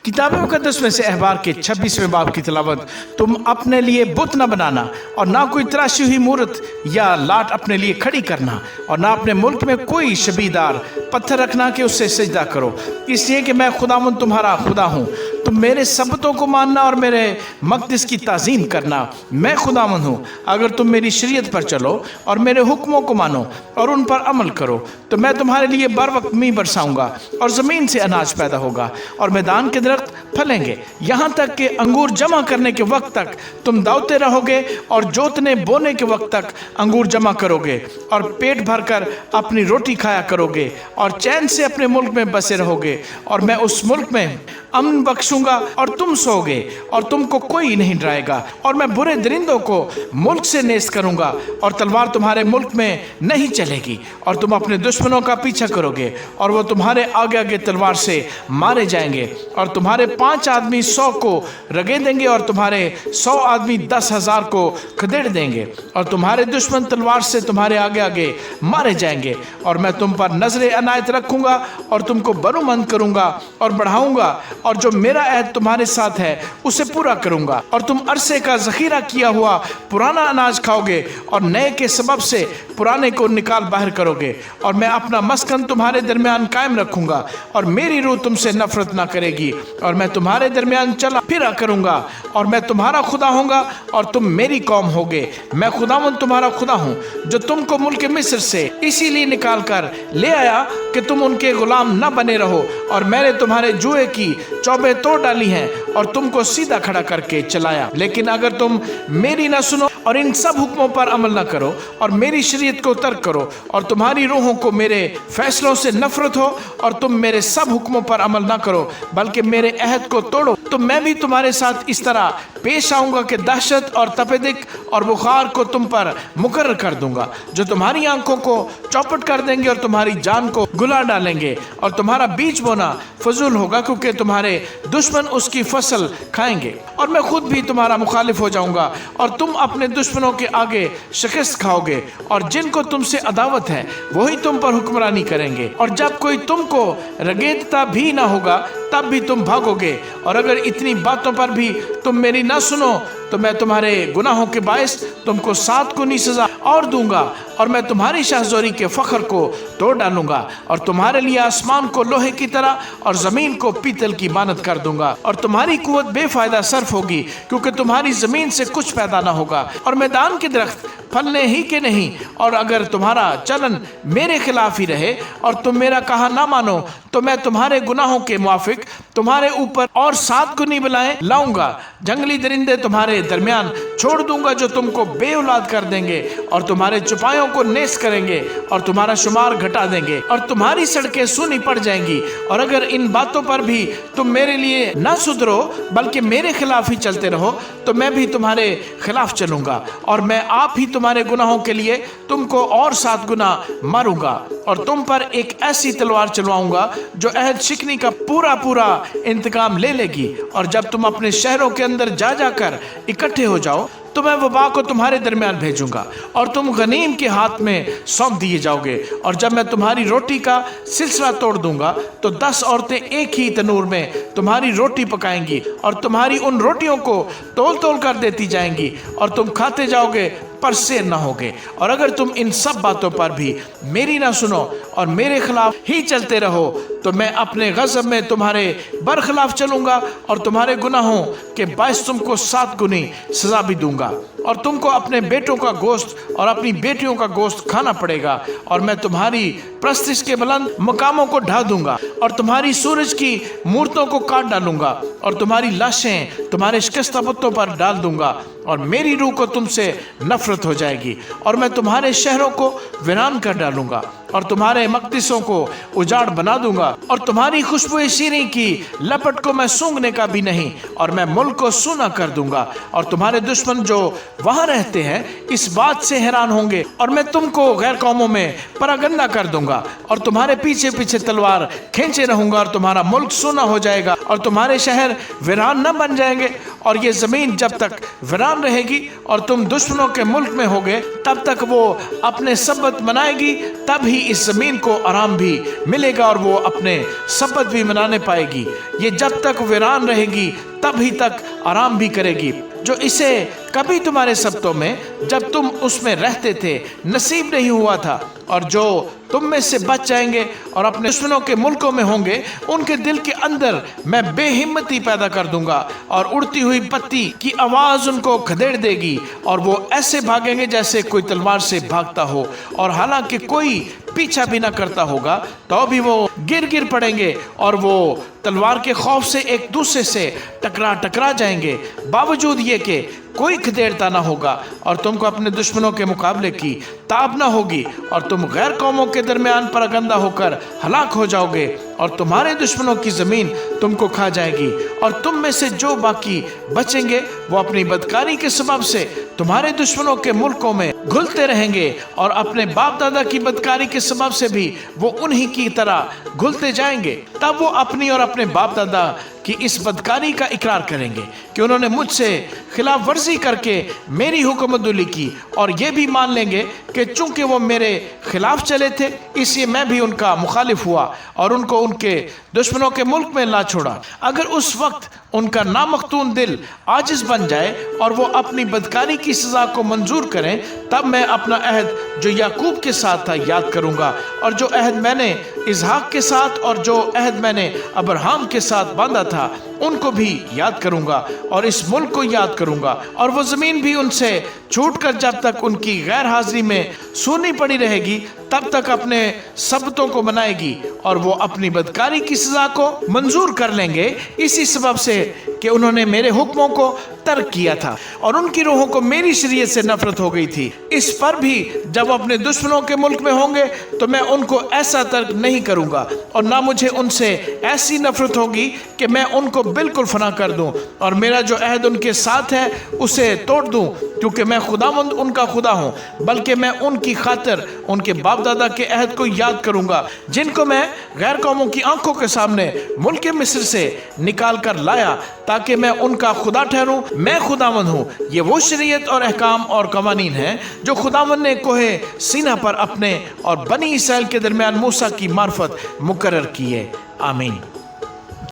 किताब मुकद्दस में से अहबार के 26वें बाब की तिलावत। तुम अपने लिए बुत न बनाना और ना कोई तराशी हुई मूरत या लाट अपने लिए खड़ी करना, और ना अपने मुल्क में कोई शबीदार पत्थर रखना कि उससे सजदा करो, इसलिए कि मैं खुदावंद तुम्हारा खुदा हूँ। तुम मेरे सबतों को मानना और मेरे मक़दस की ताज़ीम करना। मैं खुदावंद हूँ। अगर तुम मेरी शरीयत पर चलो और मेरे हुक्मों को मानो और उन पर अमल करो, तो मैं तुम्हारे लिए बर वक्त मींह बरसाऊंगा और ज़मीन से अनाज पैदा होगा और मैदान के दरख्त फलेंगे, यहाँ तक कि अंगूर जमा करने के वक्त तक तुम दावते रहोगे और जोतने बोने के वक्त तक अंगूर जमा करोगे और पेट भरकर अपनी रोटी खाया करोगे और चैन से अपने मुल्क में बसे रहोगे। और मैं उस मुल्क में अमन बख्शूंगा और तुम सोओगे और तुमको कोई नहीं डराएगा। और मैं बुरे दरिंदों को मुल्क से नेस्त करूंगा और तलवार तुम्हारे मुल्क में नहीं चलेगी, और तुम अपने दुश्मनों का पीछा करोगे और वो तुम्हारे आगे आगे तलवार से मारे जाएंगे। और तुम्हारे 5 आदमी 100 को रगे देंगे और तुम्हारे 100 आदमी 10,000 को खदेड़ देंगे, और तुम्हारे दुश्मन तलवार से तुम्हारे आगे आगे मारे जाएंगे। और मैं तुम पर नजर अनायत रखूंगा और तुमको बरूमंद करूंगा और बढ़ाऊंगा, और जो मेरा अहद तुम्हारे साथ है उसे पूरा करूंगा। और तुम अरसे का ज़ख़ीरा किया हुआ पुराना अनाज खाओगे और नए के सबब से पुराने को निकाल बाहर करोगे। और मैं अपना मस्कन तुम्हारे दरमियान कायम रखूंगा और मेरी रूह तुमसे नफरत ना करेगी। और मैं तुम्हारे दरमियान चला फिरा करूंगा और मैं तुम्हारा खुदा होऊंगा और तुम मेरी कौम होगे। मैं खुदावंद तुम्हारा खुदा हूँ जो तुमको मुल्क मिस्र से इसीलिए निकाल कर ले आया कि तुम उनके गुलाम न बने रहो। और मैंने तुम्हारे जुए की चौबे तोड़ डाली हैं और तुमको सीधा खड़ा करके चलाया। लेकिन अगर तुम मेरी न सुनो और इन सब हुक्मों पर अमल न करो और मेरी शरीयत को तर्क करो और तुम्हारी रूहों को मेरे फैसलों से नफरत हो और तुम मेरे सब हुक्मों पर अमल न करो बल्कि मेरे अहद को तोड़ो, तो मैं भी तुम्हारे साथ इस तरह पेश आऊंगा कि दहशत और तपेदिक और बुखार को तुम पर मुकर्रर कर दूंगा, जो तुम्हारी आंखों को चौपट कर देंगे और तुम्हारी जान को गुला डालेंगे। और तुम्हारा बीज बोना फजूल होगा क्योंकि तुम्हारे दुश्मन उसकी फसल खाएंगे। और मैं खुद भी तुम्हारा मुखालिफ हो जाऊंगा और तुम अपने दुश्मनों के आगे शिकस्त खाओगे, और जिनको तुमसे अदावत है वही तुम पर हुक्मरानी करेंगे। और जब कोई तुमको रगेदता भी ना होगा तब भी तुम भागोगे। और अगर इतनी बातों पर भी तुम मेरी ना सुनो तो मैं तुम्हारे गुनाहों के बायस तुमको 7 गुनी सजा और दूंगा, और मैं तुम्हारी शाहजोरी के फख्र को तोड़ डालूंगा और तुम्हारे लिए आसमान को लोहे की तरह और जमीन को पीतल की मानद कर दूंगा। और तुम्हारी कुव्वत बेफायदा सर्फ होगी क्योंकि तुम्हारी जमीन से कुछ पैदा ना होगा और मैदान के दरख्त फलने ही के नहीं। और अगर तुम्हारा चलन मेरे खिलाफ ही रहे और तुम मेरा कहा ना मानो तो मैं तुम्हारे गुनाहों के मुआफिक तुम्हारे ऊपर और 7 गुनी बलाएं लाऊंगा। जंगली दरिंदे तुम्हारे दरमियान छोड़ दूंगा जो तुमको बे औलाद कर देंगे और तुम्हारे चुपायों को नेस करेंगे और तुम्हारा शुमार घटा देंगे और तुम्हारी सड़कें सूनी पड़ जाएंगी। और अगर इन बातों पर भी तुम मेरे लिए ना सुधरो बल्कि मेरे खिलाफ ही चलते रहो तो मैं भी तुम्हारे खिलाफ चलूंगा और मैं आप ही तुम्हारे गुनाहों के लिए तुमको और 7 गुना मारूंगा। और तुम पर एक ऐसी तलवार चलवाऊंगा जो अहद शिकनी का पूरा पूरा इंतकाम ले लेगी। और जब तुम अपने शहरों के अंदर जा जाकर इकट्ठे हो जाओ तो मैं वबा को तुम्हारे दरमियान भेजूंगा और तुम गनीम के हाथ में सौंप दिए जाओगे। और जब मैं तुम्हारी रोटी का सिलसिला तोड़ दूंगा तो 10 औरतें एक ही तनूर में तुम्हारी रोटी पकाएंगी और तुम्हारी उन रोटियों को तोल तोल कर देती जाएंगी और तुम खाते जाओगे पर शेर न होगे। और अगर तुम इन सब बातों पर भी मेरी ना सुनो और मेरे खिलाफ ही चलते रहो तो मैं अपने गज़ब में तुम्हारे बरखिलाफ चलूंगा और तुम्हारे गुनाहों के बायस तुमको 7 गुनी सजा भी दूंगा। और तुमको अपने बेटों का गोश्त और अपनी बेटियों का गोश्त खाना पड़ेगा। और मैं तुम्हारी प्रस्तिश के बुलंद मकामों को ढा दूंगा और तुम्हारी सूरज की मूर्तों को काट डालूंगा और तुम्हारी लाशें तुम्हारे शिकस्ता पत्तों पर डाल दूंगा और मेरी रूह को तुमसे नफरत हो जाएगी। और मैं तुम्हारे शहरों को वीरान कर डालूंगा और तुम्हारे मकदिसों को उजाड़ बना दूंगा और तुम्हारी खुशबू शीरी की लपट को मैं सूंघने का भी नहीं और मैं मुल्क को सूना कर दूंगा। और तुम्हारे दुश्मन जो वहां रहते हैं इस बात से हैरान होंगे और मैं तुमको गैर कौमों में परागंदा कर दूंगा और तुम्हारे पीछे पीछे तलवार खींचे रहूंगा और तुम्हारा मुल्क सूना हो जाएगा और तुम्हारे शहर वीरान न बन जाएंगे। और ये जमीन जब तक वीरान रहेगी और तुम दुश्मनों के मुल्क में होगे तब तक वो अपने सबत मनाएगी, तब ही इस ज़मीन को आराम भी मिलेगा और वो अपने सबत भी मनाने पाएगी। ये जब तक वीरान रहेगी तभी तक आराम भी करेगी। जो इसे कभी तुम्हारे सबतों में जब तुम उसमें रहते थे नसीब नहीं हुआ था, और जो तुम में से बच जाएंगे और अपने दुश्मनों के मुल्कों में होंगे, उनके दिल के अंदर मैं बेहिम्मती पैदा कर दूंगा और उड़ती हुई पत्ती की आवाज़ उनको खदेड़ देगी, और वो ऐसे भागेंगे जैसे कोई तलवार से भागता हो, और हालांकि कोई पीछा भी ना करता होगा तो भी वो गिर गिर पड़ेंगे और वो तलवार के खौफ से एक दूसरे से टकरा जाएंगे। बावजूद ये कि कोई खदेड़ता ना होगा और तुमको अपने दुश्मनों के मुकाबले की ताब ना होगी, और तुम गैर कौमों के दरमियान परगंदा होकर हलाक हो जाओगे, और तुम्हारे दुश्मनों की ज़मीन तुमको खा जाएगी, और तुम में से जो बाकी बचेंगे वो अपनी बदकारी के सबब से तुम्हारे दुश्मनों के मुल्कों में घुलते रहेंगे, और अपने बाप दादा की बदकारी के सबब से भी वो उन्हीं की तरह घुलते जाएंगे। तब वो अपनी और अपने बाप दादा कि इस बदकारी का इकरार करेंगे कि उन्होंने मुझसे खिलाफ वर्जी करके मेरी हुक्मतुल्ली की, और ये भी मान लेंगे कि चूंकि वो मेरे खिलाफ चले थे इसलिए मैं भी उनका मुखालिफ हुआ और उनको उनके दुश्मनों के मुल्क में ला छोड़ा। अगर उस वक्त उनका नामख्तून दिल आजिज बन जाए और वो अपनी बदकारी की सज़ा को मंजूर करें, तब मैं अपना अहद जो याकूब के साथ था याद करूँगा, और जो अहद मैंने इसहाक के साथ और जो अहद मैंने अब्राहम के साथ बांधा था उनको भी याद करूँगा, और इस मुल्क को याद करूँगा, और वो ज़मीन भी उनसे छूटकर जब तक उनकी गैर हाजिरी में सूनी पड़ी रहेगी तब तक अपने सबतों को मनाएगी, और वो अपनी बदकारी की सज़ा को मंजूर कर लेंगे इसी सबब से कि उन्होंने मेरे हुक्मों को तर्क किया था और उनकी रूहों को मेरी शरीयत से नफरत हो गई थी। इस पर भी जब अपने दुश्मनों के मुल्क में होंगे तो मैं उनको ऐसा तर्क नहीं करूँगा, और ना मुझे उनसे ऐसी नफरत होगी कि मैं उनको बिल्कुल फना कर दूँ और मेरा जो अहद उनके साथ है उसे तोड़ दूँ, क्योंकि मैं खुदावंद उनका खुदा हूँ, बल्कि मैं उनकी खातिर उनके बाप दादा के अहद को याद करूँगा जिनको मैं गैर कौमों की आंखों के सामने मुल्क मिस्र से निकाल कर लाया, ताकि मैं उनका खुदा ठहरूं। मैं खुदावंद हूँ। ये वो शरीयत और अहकाम और कवानीन हैं जो खुदावंद ने कोहे सीना पर अपने और बनी इसराइल के दरमियान मूसा की मार्फत मुकर्रर किए। आमीन।